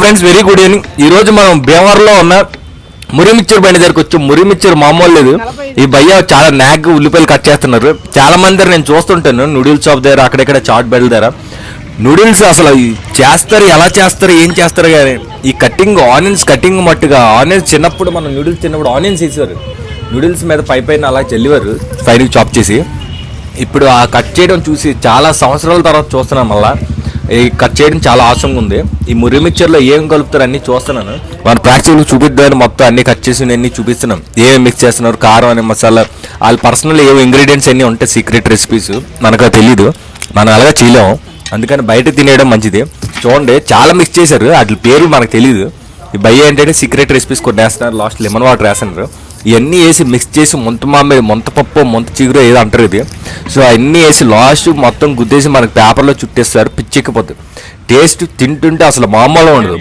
Friends very good evening. ఈ రోజు మనం భీమవరంలో ఉన్న మురి మిక్చర్ బండి దగ్గరకు వచ్చి మురి మిక్చర్ మామూలు లేదు. ఈ భయ్య చాలా నాగ్ ఉల్లిపాయలు కట్ చేస్తున్నారు. చాలా మంది నేను చూస్తుంటాను నూడిల్స్ షాప్ దగ్గర, అక్కడెక్కడ చాట్ బెల్ దగ్గర నూడిల్స్ అసలు చేస్తారు, ఎలా చేస్తారు, ఏం చేస్తారు. కానీ ఈ కటింగ్ ఆనియన్స్ కటింగ్ మట్టుగా ఆనియన్స్ చిన్నప్పుడు మనం నూడిల్స్ తిన్నప్పుడు ఆనియన్స్ వేసేవారు, నూడిల్స్ మీద పైన అలా చెల్లివారు సైడ్కి చాప్ చేసి. ఇప్పుడు ఆ కట్ చేయడం చూసి చాలా సంవత్సరాల తర్వాత చూస్తున్నాం. మళ్ళీ ఈ కట్ చేయడం చాలా ఆసంగా ఉంది. ఈ మురి మిక్చర్లో ఏం కలుపుతారు అన్నీ చూస్తున్నాను. మన ప్రాక్టికల్గా చూపిద్దామని మొత్తం అన్ని కట్ చేసి అన్ని చూపిస్తున్నాం. ఏమేమి మిక్స్ చేస్తున్నారు, కారం అని, మసాలా, వాళ్ళ పర్సనల్ ఏవో ఇంగ్రీడియంట్స్ అన్నీ ఉంటాయి, సీక్రెట్ రెసిపీస్ మనకు తెలీదు, మనం అలాగే చేయలేము. అందుకని బయట తినేయడం మంచిది. చూడండి చాలా మిక్స్ చేశారు, వాటి పేరు మనకు తెలియదు. ఈ భయ్య ఏంటంటే సీక్రెట్ రెసిపీస్ కొన్ని వేస్తున్నారు, లాస్ట్ లెమన్ వాటర్ వేస్తున్నారు. ఇవన్నీ వేసి మిక్స్ చేసి ముంత మామిడి, ముంత పప్పు, ముంత చిగురు ఏదో అంటారు ఇది. సో అవన్నీ వేసి లాస్ట్ మొత్తం గుద్దేసి మనకి పేపర్లో చుట్టేస్తారు. పిచ్చెక్కిపోతుంది. టేస్ట్ తింటుంటే అసలు మామూలుగా ఉండదు.